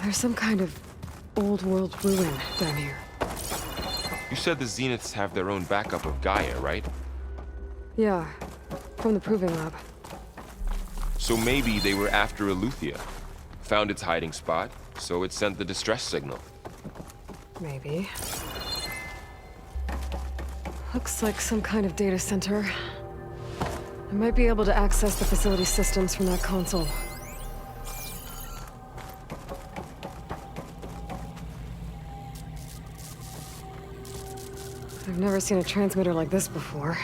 There's some kind of old world ruin down here. You said the Zeniths have their own backup of Gaia, right? Yeah, from the proving lab. So maybe they were after Eleuthia. Found its hiding spot, so it sent the distress signal. Maybe. Looks like some kind of data center. I might be able to access the facility systems from that console. I've never seen a transmitter like this before.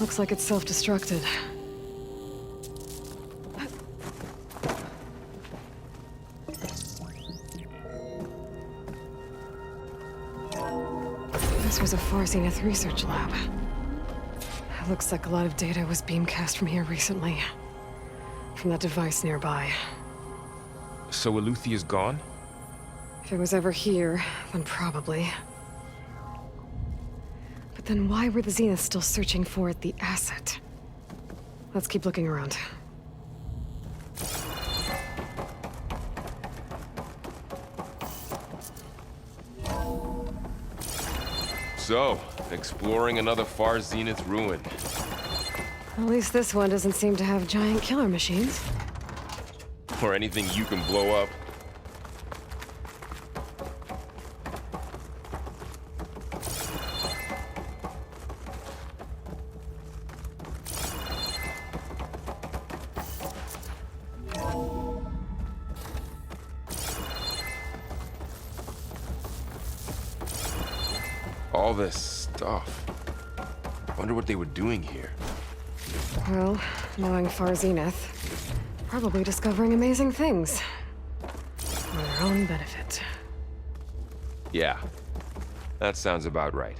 Looks like it's self-destructed. This was a Far Zenith research lab. It looks like a lot of data was beamcast from here recently. From that device nearby. So Eleuthia's gone? If it was ever here, then probably. But then why were the Zeniths still searching for the asset? Let's keep looking around. So, exploring another Far Zenith ruin. At least this one doesn't seem to have giant killer machines. Or anything you can blow up. All this stuff. Wonder what they were doing here. Well, knowing Far Zenith, probably discovering amazing things. For their own benefit. Yeah, that sounds about right.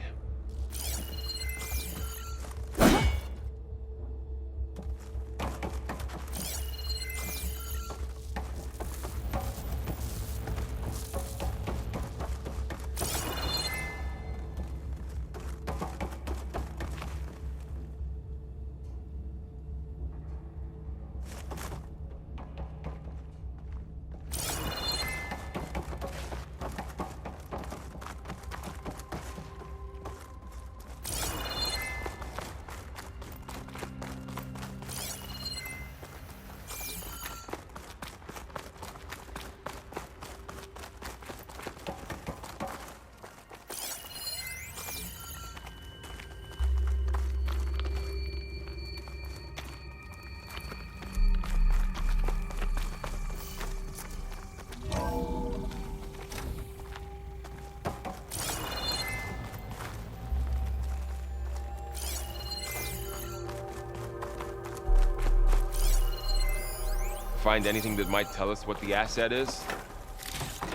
Find anything that might tell us what the asset is?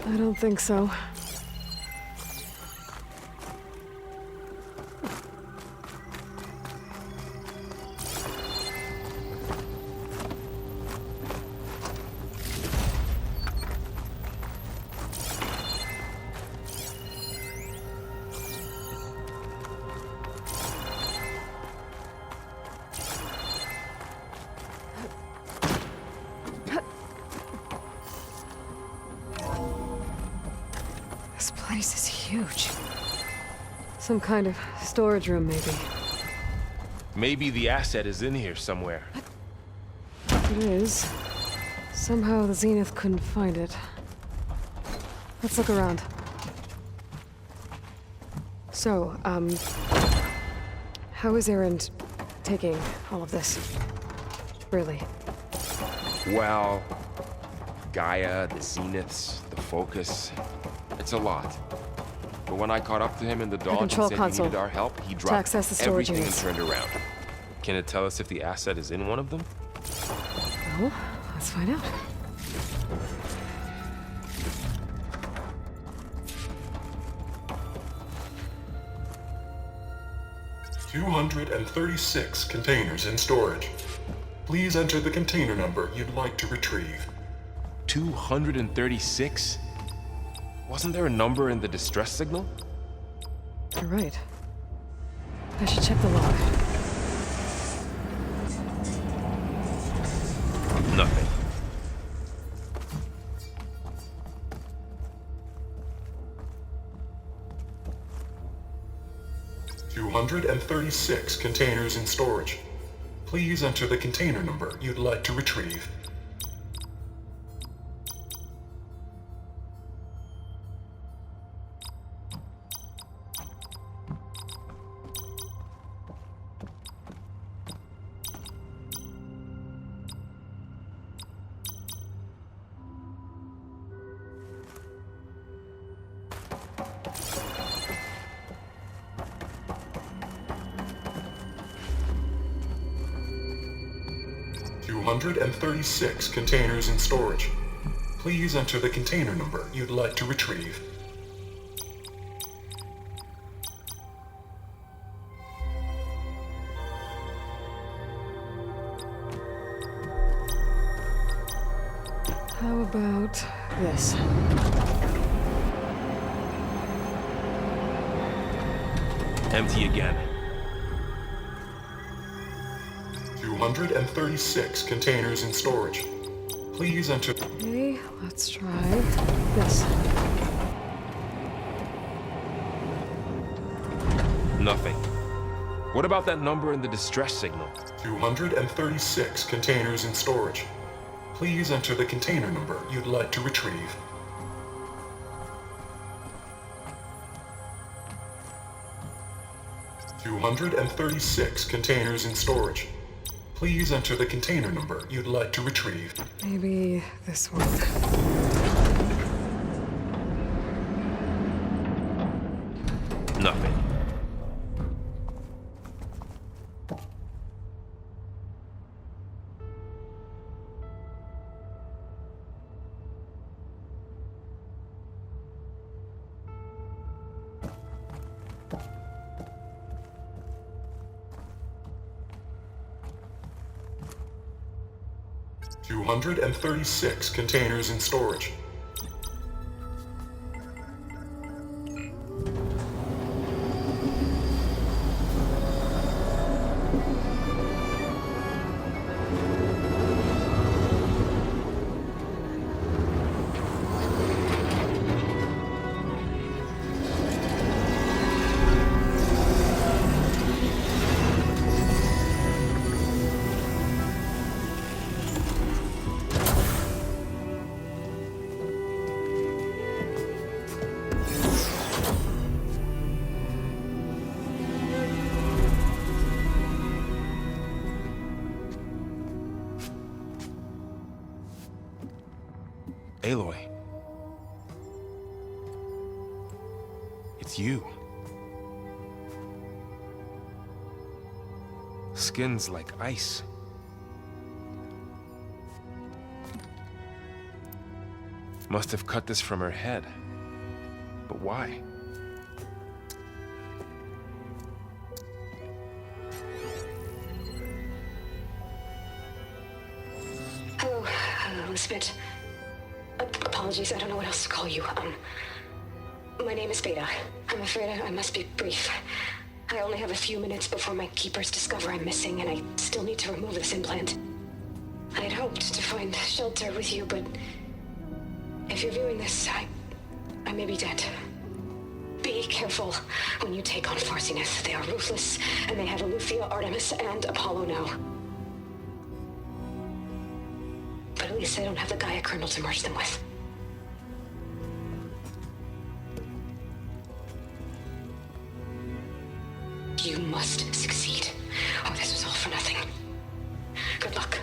I don't think so. This place is huge. Some kind of storage room, maybe. Maybe the asset is in here somewhere. It is. Somehow the Zenith couldn't find it. Let's look around. So, how is Erend taking all of this? Really? Well, Gaia, the Zeniths, the Focus. It's a lot. But when I caught up to him in the dawn and control said console. he needed our help, he To dropped access the storage everything and units. turned around. Can it tell us if the asset is in one of them? Well, let's find out. $236 containers in storage. Please enter the container number you'd like to retrieve. 236? Wasn't there a number in the distress signal? You're right. I should check the log. Nothing. 236 containers in storage. Please enter the container number you'd like to retrieve. $236 containers in storage. Please enter the container number you'd like to retrieve. How about this? Empty again. 236 containers in storage. Please enter. Okay, let's try this. Nothing. What about that number in the distress signal? 236 containers in storage. Please enter the container number you'd like to retrieve. $236 containers in storage. Please enter the container number you'd like to retrieve. Maybe this one. Nothing. $236 containers in storage. Aloy. It's you. Skin's like ice. Must have cut this from her head. But why? Hello, Elizabeth. Apologies, I don't know what else to call you. My name is Beta. I'm afraid I must be brief. I only have a few minutes before my keepers discover I'm missing, and I still need to remove this implant. I had hoped to find shelter with you, but if you're viewing this, I may be dead. Be careful when you take on Farsineth. They are ruthless, and they have Aletheia, Artemis, and Apollo now. But at least I don't have the Gaia kernel to merge them with. You must succeed, or this was all for nothing. Good luck.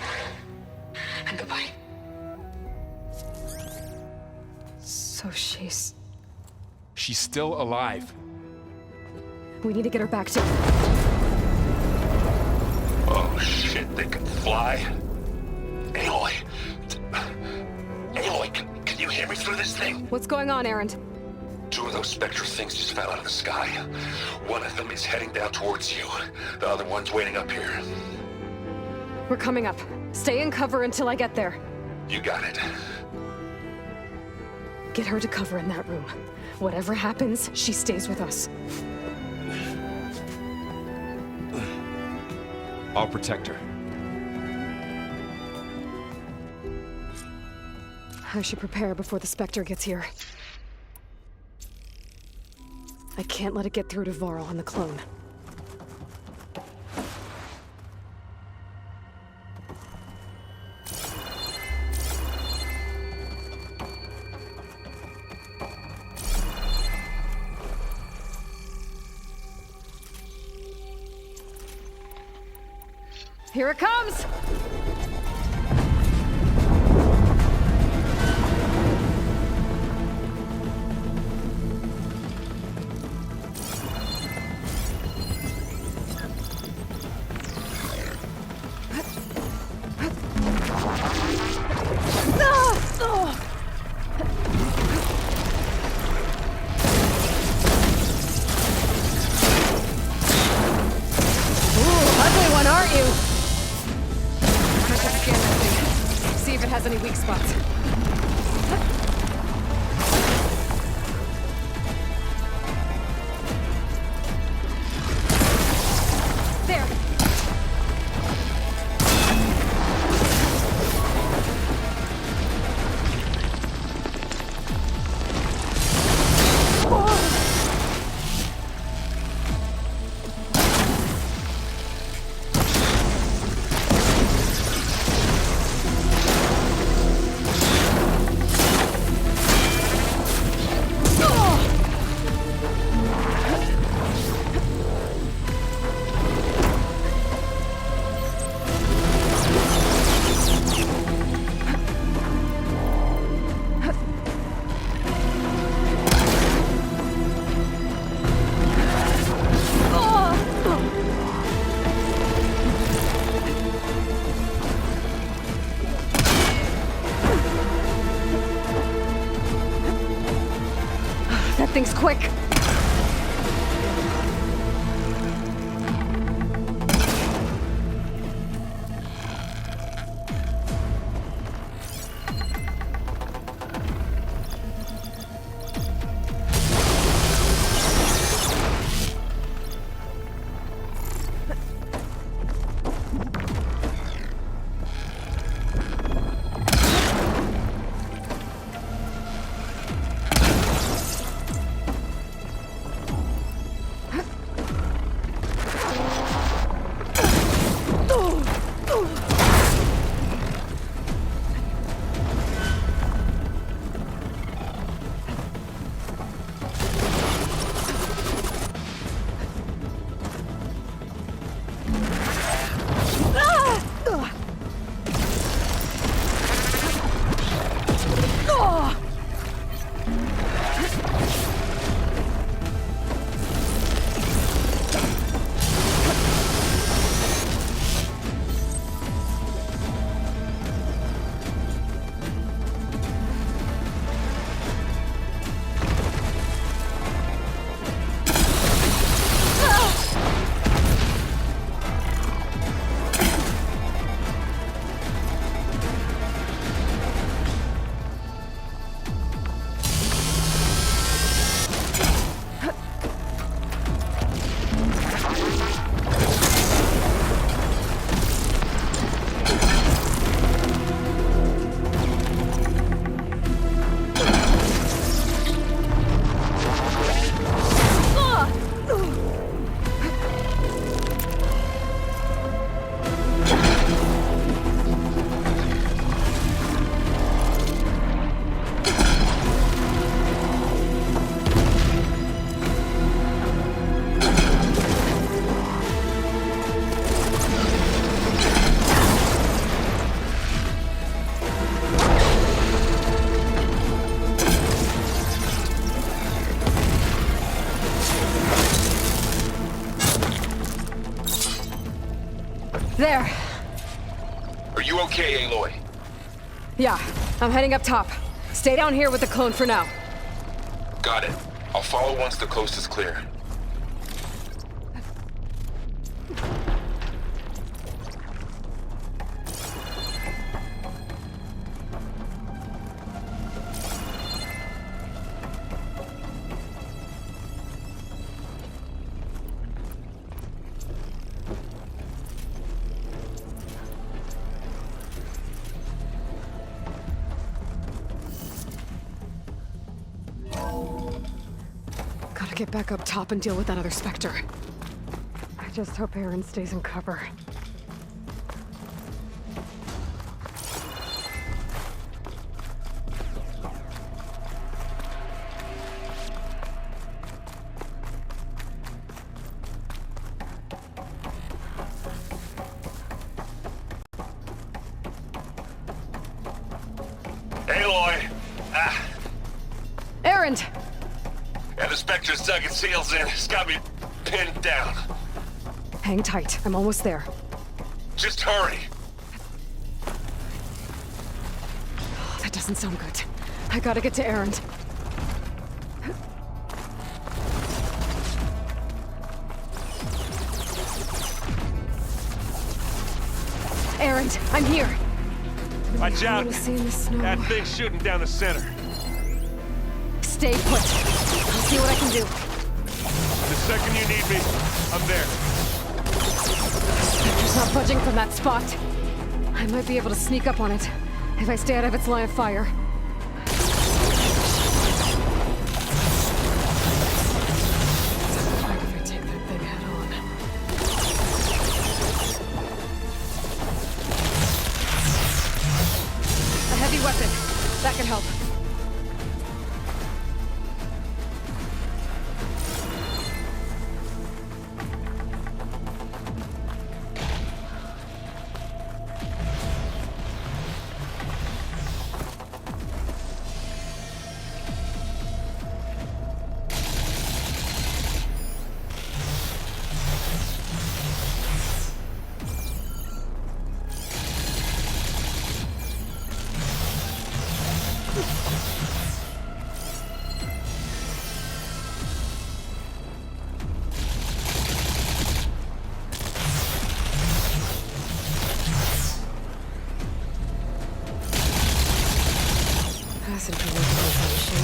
And goodbye. So she's... She's still alive. We need to get her back to... Oh shit, they can fly? Aloy! Aloy, can you hear me through this thing? What's going on, Erend? Two of those spectral things just fell out of the sky. One of them is heading down towards you. The other one's waiting up here. We're coming up. Stay in cover until I get there. You got it. Get her to cover in that room. Whatever happens, she stays with us. I'll protect her. I should prepare before the Spectre gets here. I can't let it get through to Varl and the clone. Here it comes! See if it has any weak spots. There. That thing's quick. There. Are you okay, Aloy? Yeah, I'm heading up top. Stay down here with the clone for now. Got it. I'll follow once the coast is clear. Gotta get back up top and deal with that other Spectre. I just hope Aaron stays in cover. Errand! And the Spectre's dug its heels in. It's got me pinned down. Hang tight. I'm almost there. Just hurry. Oh, that doesn't sound good. I gotta get to Errand. Errand, I'm here. Watch out! To see in the snow. That thing's shooting down the center. Stay put. I'll see what I can do. The second you need me, I'm there. Spectre's not budging from that spot. I might be able to sneak up on it if I stay out of its line of fire. What if I take that thing head on? A heavy weapon. That can help. Passenger localization.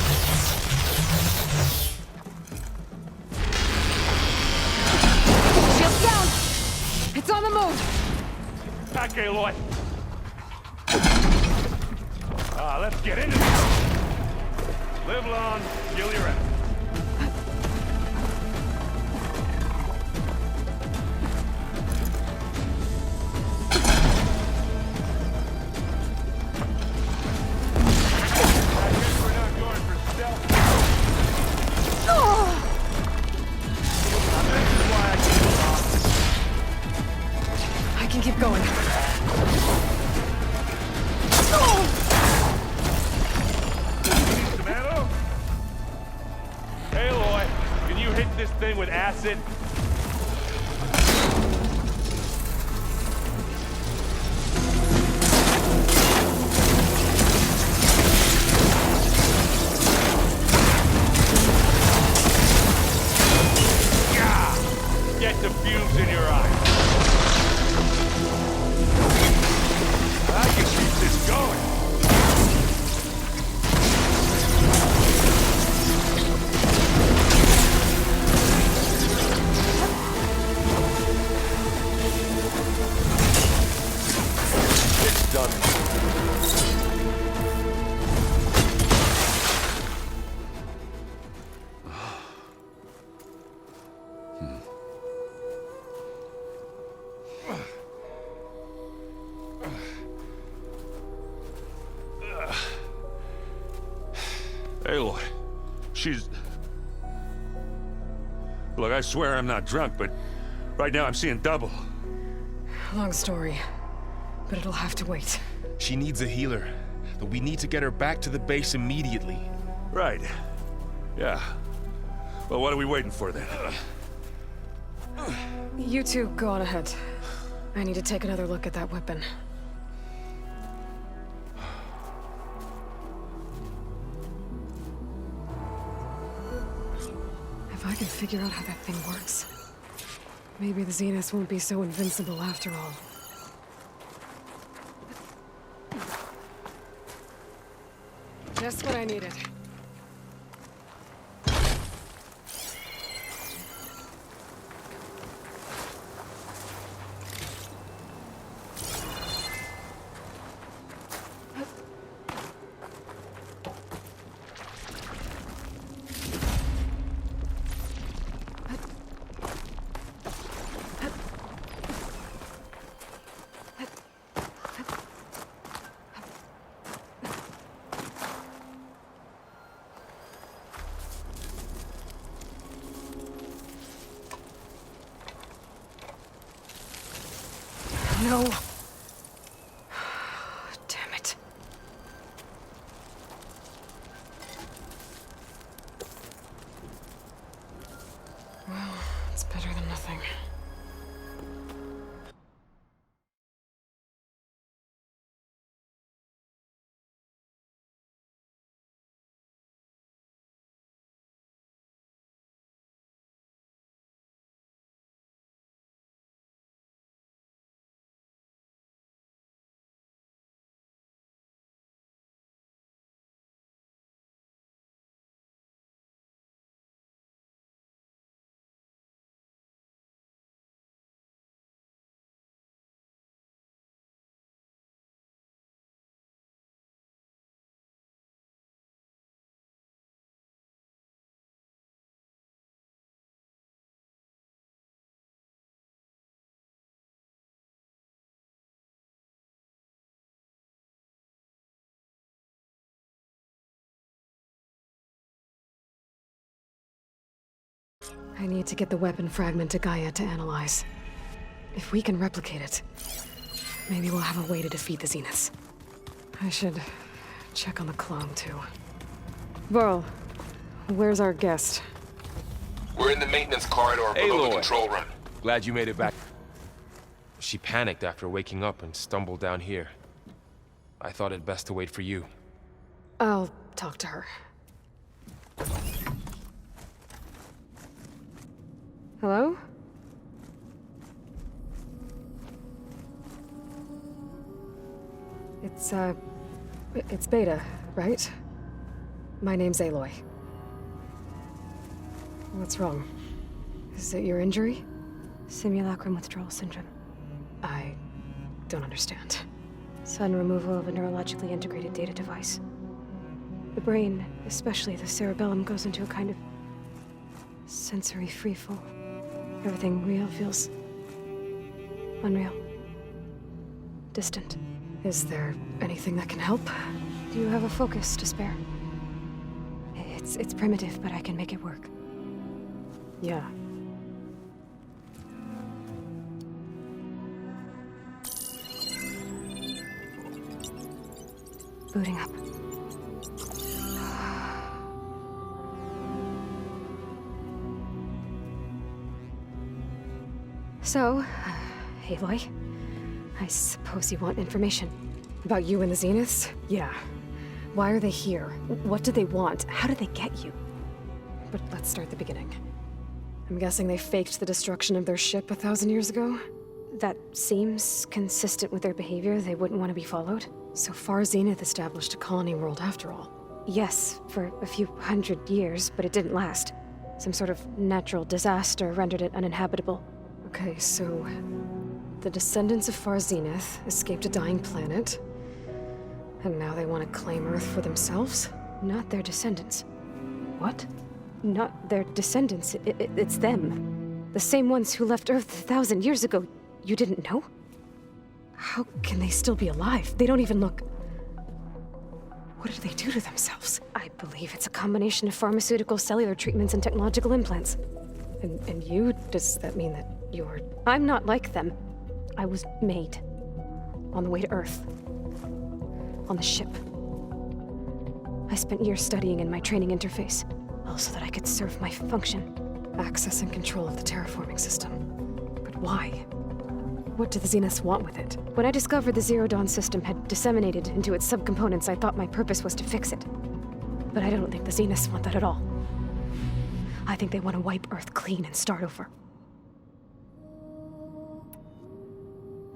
Shields down! It's on the move! Back, Aloy! Let's get into this! Live long, kill your ass. I can keep going. Some ammo? Hey, Aloy, can you hit this thing with acid? Yeah! Get the fumes in your eyes. I can keep this going. It's done. Aloy, she's... Look, I swear I'm not drunk, but right now I'm seeing double. Long story, but it'll have to wait. She needs a healer. But we need to get her back to the base immediately. Right. Yeah. Well, what are we waiting for then? You two go on ahead. I need to take another look at that weapon. If I can figure out how that thing works, maybe the Zeniths won't be so invincible after all. Just what I needed. No. Damn it. Well, it's better than nothing. I need to get the weapon fragment to Gaia to analyze. If we can replicate it, maybe we'll have a way to defeat the Zeniths. I should check on the clone, too. Varl, where's our guest? We're in the maintenance corridor below the control room. Glad you made it back. She panicked after waking up and stumbled down here. I thought it best to wait for you. I'll talk to her. Hello? It's Beta, right? My name's Aloy. What's wrong? Is it your injury? Simulacrum withdrawal syndrome. I don't understand. Sudden removal of a neurologically integrated data device. The brain, especially the cerebellum, goes into a kind of sensory freefall. Everything real feels unreal. Distant. Is there anything that can help? Do you have a focus to spare? It's primitive, but I can make it work. Yeah. Booting up. So, Aloy, I suppose you want information. About you and the Zeniths? Yeah. Why are they here? What do they want? How did they get you? But let's start at the beginning. I'm guessing they faked the destruction of their ship 1,000 years ago? That seems consistent with their behavior. They wouldn't want to be followed. So far, Zenith established a colony world after all. Yes, for a few hundred years, but it didn't last. Some sort of natural disaster rendered it uninhabitable. Okay, so the descendants of Far Zenith escaped a dying planet, and now they want to claim Earth for themselves? Not their descendants. What? Not their descendants. It's them. The same ones who left Earth 1,000 years ago. You didn't know? How can they still be alive? They don't even look... What did they do to themselves? I believe it's a combination of pharmaceutical, cellular treatments, and technological implants. And you? Does that mean that you're... I'm not like them. I was made. On the way to Earth. On the ship. I spent years studying in my training interface, all so that I could serve my function. Access and control of the terraforming system. But why? What do the Zeniths want with it? When I discovered the Zero Dawn system had disseminated into its subcomponents, I thought my purpose was to fix it. But I don't think the Zeniths want that at all. I think they want to wipe Earth clean and start over.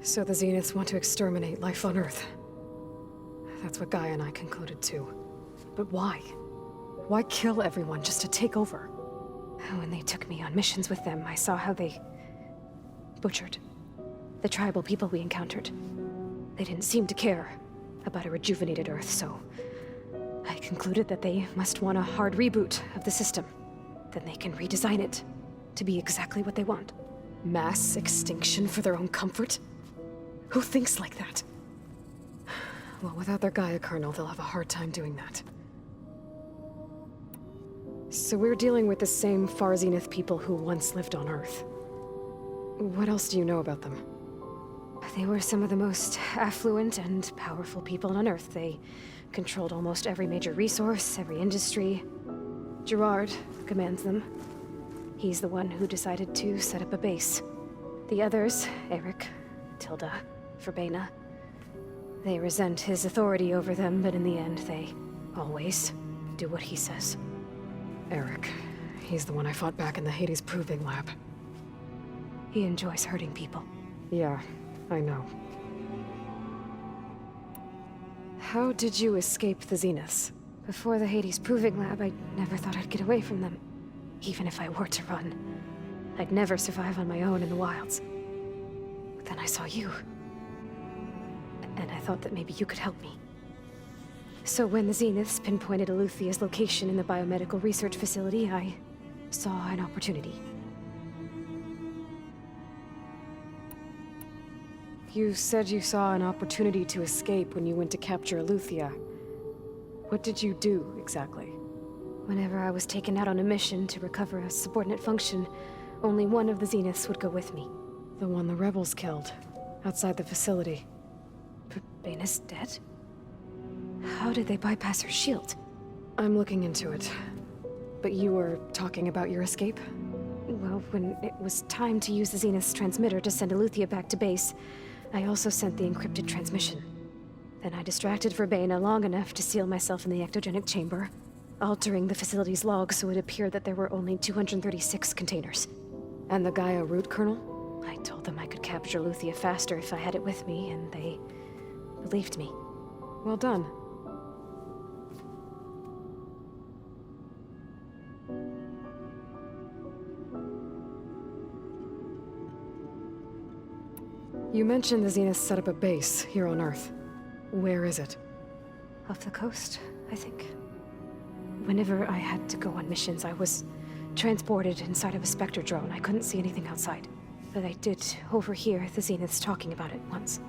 So the Zeniths want to exterminate life on Earth. That's what Gaia and I concluded too. But why? Why kill everyone just to take over? When they took me on missions with them, I saw how they butchered the tribal people we encountered. They didn't seem to care about a rejuvenated Earth, so I concluded that they must want a hard reboot of the system. Then they can redesign it to be exactly what they want. Mass extinction for their own comfort? Who thinks like that? Well, without their Gaia kernel, they'll have a hard time doing that. So we're dealing with the same Far Zenith people who once lived on Earth. What else do you know about them? They were some of the most affluent and powerful people on Earth. They controlled almost every major resource, every industry. Gerard commands them. He's the one who decided to set up a base. The others, Eric, Tilda, Verbena, they resent his authority over them, but in the end, they always do what he says. Eric. He's the one I fought back in the Hades Proving Lab. He enjoys hurting people. Yeah, I know. How did you escape the Zeniths? Before the Hades Proving Lab, I never thought I'd get away from them. Even if I were to run. I'd never survive on my own in the wilds. But then I saw you. And I thought that maybe you could help me. So when the Zeniths pinpointed Eluthia's location in the biomedical research facility, I saw an opportunity. You said you saw an opportunity to escape when you went to capture Eluthia. What did you do, exactly? Whenever I was taken out on a mission to recover a subordinate function, only one of the Zeniths would go with me. The one the rebels killed, outside the facility. Baina's dead? How did they bypass her shield? I'm looking into it. But you were talking about your escape? Well, when it was time to use the Zenith's transmitter to send Eluthia back to base, I also sent the encrypted transmission. Then I distracted Verbena long enough to seal myself in the ectogenic chamber, altering the facility's log so it appeared that there were only 236 containers. And the Gaia root kernel? I told them I could capture Eluthia faster if I had it with me, and they believed me. Well done. You mentioned the Zeniths set up a base here on Earth. Where is it? Off the coast, I think. Whenever I had to go on missions, I was transported inside of a Spectre drone. I couldn't see anything outside. But I did overhear the Zeniths talking about it once.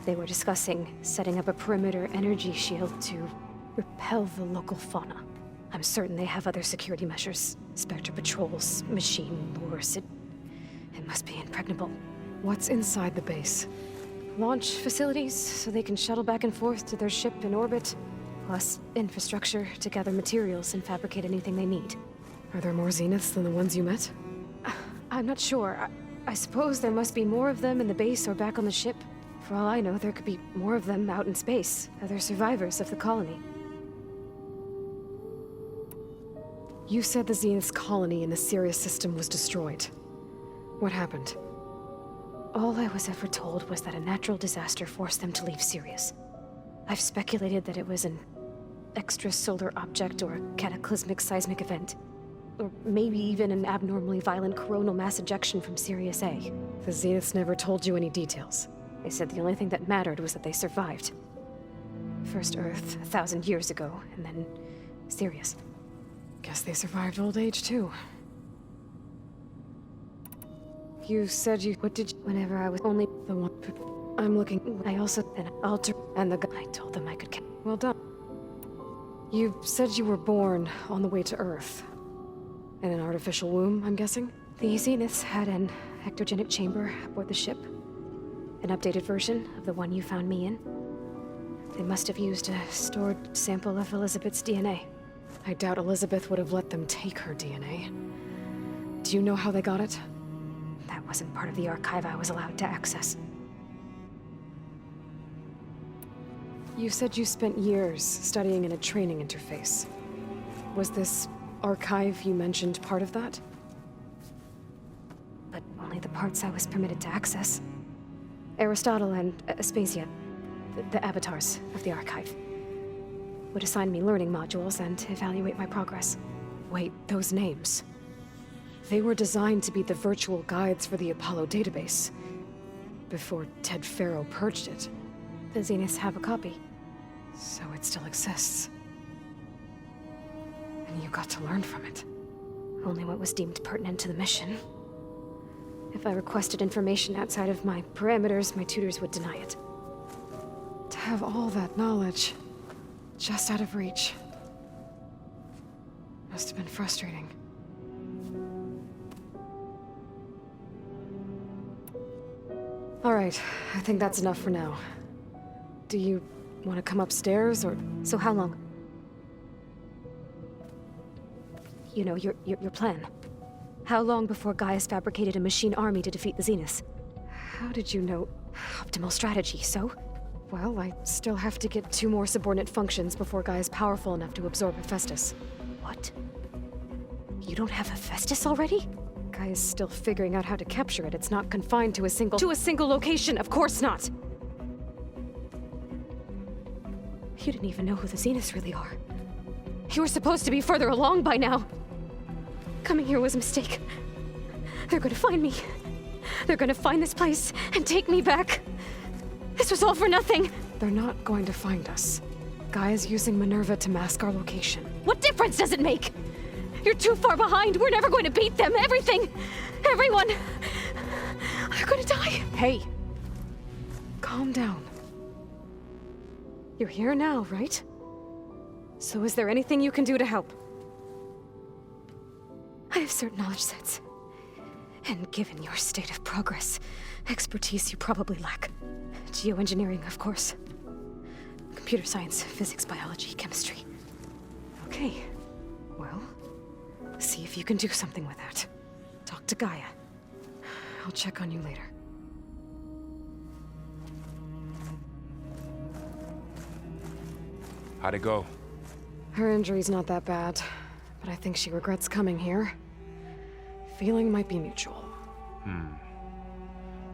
They were discussing setting up a perimeter energy shield to repel the local fauna. I'm certain they have other security measures. Spectre patrols, machine lures. It must be impregnable. What's inside the base? Launch facilities, so they can shuttle back and forth to their ship in orbit. Plus infrastructure to gather materials and fabricate anything they need. Are there more Zeniths than the ones you met? I'm not sure. I suppose there must be more of them in the base or back on the ship. For all I know, there could be more of them out in space, other survivors of the colony. You said the Zenith's colony in the Sirius system was destroyed. What happened? All I was ever told was that a natural disaster forced them to leave Sirius. I've speculated that it was an extrasolar object or a cataclysmic seismic event. Or maybe even an abnormally violent coronal mass ejection from Sirius A. The Zeniths never told you any details. They said the only thing that mattered was that they survived. First Earth, 1,000 years ago, and then Sirius. Guess they survived old age, too. You said you... What did you... Whenever I was only The one... I'm looking... I also then alter... And the... I told them I could... Well done. You said you were born on the way to Earth. In an artificial womb, I'm guessing? The Zeniths had an ectogenic chamber aboard the ship. An updated version of the one you found me in. They must have used a stored sample of Elizabeth's DNA. I doubt Elizabeth would have let them take her DNA. Do you know how they got it? That wasn't part of the archive I was allowed to access. You said you spent years studying in a training interface. Was this archive you mentioned part of that? But only the parts I was permitted to access. Aristotle and Aspasia, the avatars of the archive, would assign me learning modules and evaluate my progress. Wait, those names. They were designed to be the virtual guides for the Apollo database. Before Ted Faro purged it. The Zeniths have a copy. So it still exists. And you got to learn from it. Only what was deemed pertinent to the mission. If I requested information outside of my parameters, my tutors would deny it. To have all that knowledge, just out of reach. Must have been frustrating. All right, I think that's enough for now. Do you want to come upstairs, or... So how long? You know, your plan. How long before Gaius fabricated a machine army to defeat the Zeniths? How did you know? Optimal strategy, so? Well, I still have to get 2 more subordinate functions before Guy is powerful enough to absorb Hephaestus. What? You don't have Hephaestus already? Guy is still figuring out how to capture it. It's not confined to a single— To a single location, of course not! You didn't even know who the Zeniths really are. You were supposed to be further along by now! Coming here was a mistake. They're gonna find me. They're gonna find this place and take me back. This was all for nothing! They're not going to find us. Guy is using Minerva to mask our location. What difference does it make? You're too far behind. We're never going to beat them. Everything, everyone, are going to die. Hey, calm down. You're here now, right? So is there anything you can do to help? I have certain knowledge sets. And given your state of progress, expertise you probably lack. Geoengineering, of course. Computer science, physics, biology, chemistry. Okay. Well, see if you can do something with that. Talk to Gaia. I'll check on you later. How'd it go? Her injury's not that bad, but I think she regrets coming here. Feeling might be mutual.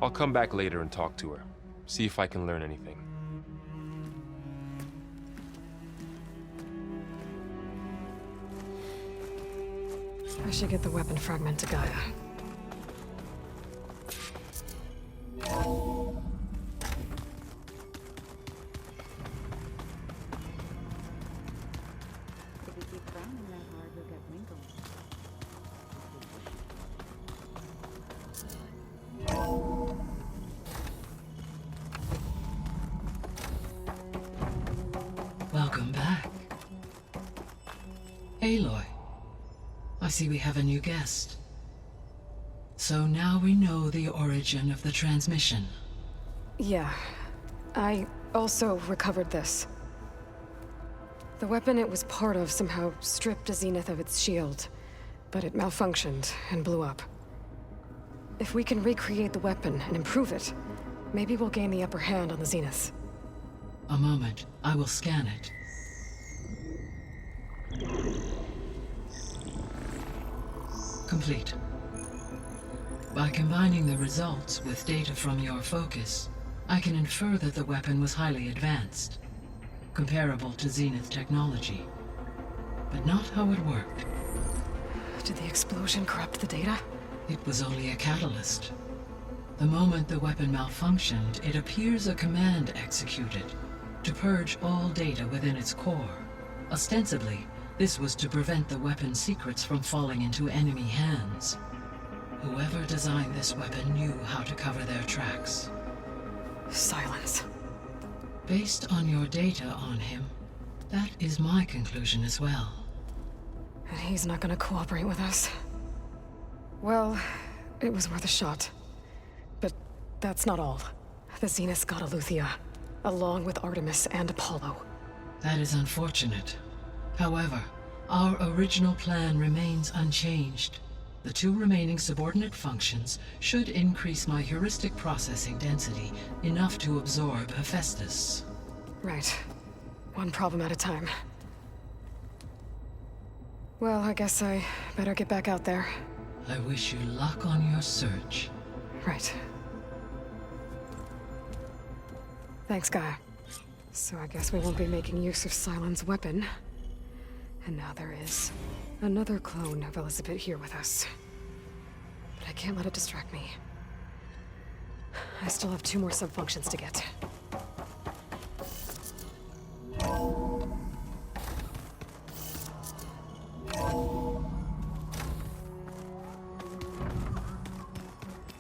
I'll come back later and talk to her. See if I can learn anything. I should get the weapon fragment to Gaia. Welcome back. Aloy, I see we have a new guest. So now we know the origin of the transmission. Yeah. I also recovered this. The weapon it was part of somehow stripped a Zenith of its shield, but it malfunctioned and blew up. If we can recreate the weapon and improve it, maybe we'll gain the upper hand on the Zeniths. A moment, I will scan it. Complete. By combining the results with data from your focus, I can infer that the weapon was highly advanced, comparable to Zenith technology, but not how it worked. Did the explosion corrupt the data? It was only a catalyst. The moment the weapon malfunctioned, it appears a command executed to purge all data within its core. Ostensibly, this was to prevent the weapon's secrets from falling into enemy hands. Whoever designed this weapon knew how to cover their tracks. Silence. Based on your data on him, that is my conclusion as well. And he's not gonna cooperate with us. Well, it was worth a shot. But that's not all. The Zeniths got Eleuthia, along with Artemis and Apollo. That is unfortunate. However, our original plan remains unchanged. The 2 remaining subordinate functions should increase my heuristic processing density enough to absorb Hephaestus. Right. One problem at a time. Well, I guess I better get back out there. I wish you luck on your search. Right. Thanks, Gaia. So I guess we won't be making use of Cylon's weapon. And now there is another clone of Elizabeth here with us. But I can't let it distract me. I still have 2 more subfunctions to get.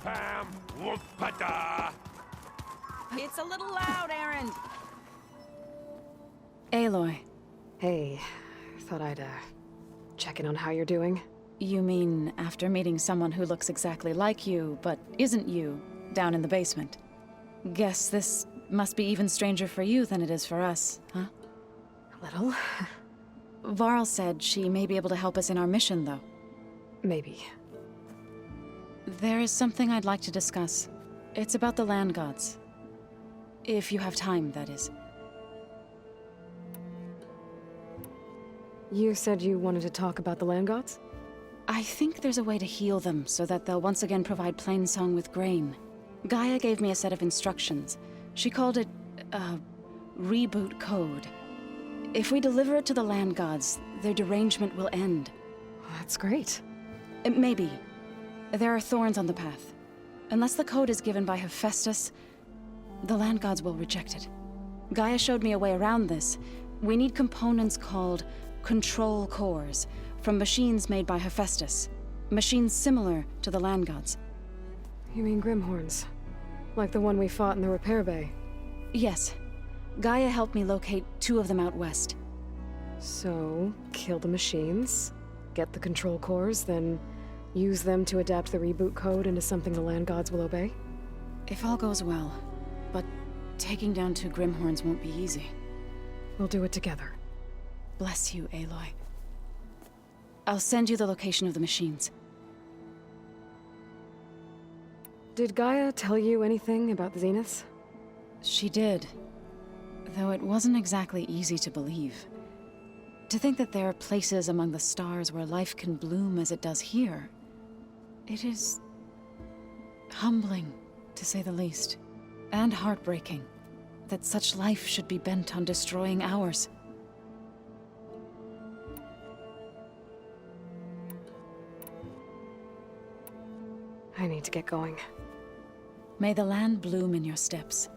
Pam, whoop-a-da! It's a little loud, Aaron. Aloy, Hey, thought I'd, check in on how you're doing. you mean after meeting someone who looks exactly like you, but isn't you, down in the basement? Guess this must be even stranger for you than it is for us, huh? A little. Varl said she may be able to help us in our mission, though. Maybe. There is something I'd like to discuss. It's about the land gods. If you have time, that is. You said you wanted to talk about the land gods? I think there's a way to heal them so that they'll once again provide Plainsong with grain. Gaia gave me a set of instructions. She called it, reboot code. If we deliver it to the land gods, their derangement will end. That's great. Maybe. There are thorns on the path. Unless the code is given by Hephaestus, the land gods will reject it. Gaia showed me a way around this. We need components called control cores from machines made by Hephaestus. Machines similar to the land gods. You mean Grimhorns? Like the one we fought in the repair bay? Yes. Gaia helped me locate 2 of them out west. So, kill the machines, get the control cores, then use them to adapt the reboot code into something the land gods will obey? If all goes well. But taking down 2 Grimhorns won't be easy. We'll do it together. Bless you, Aloy. I'll send you the location of the machines. Did Gaia tell you anything about the Zeniths? She did. Though it wasn't exactly easy to believe. To think that there are places among the stars where life can bloom as it does here. It is humbling, to say the least. And heartbreaking that such life should be bent on destroying ours. I need to get going. May the land bloom in your steps.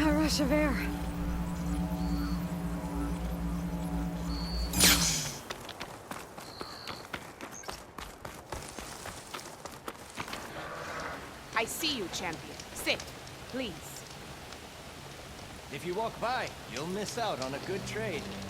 A rush of air. I see you, champion. Sit, please. If you walk by, you'll miss out on a good trade.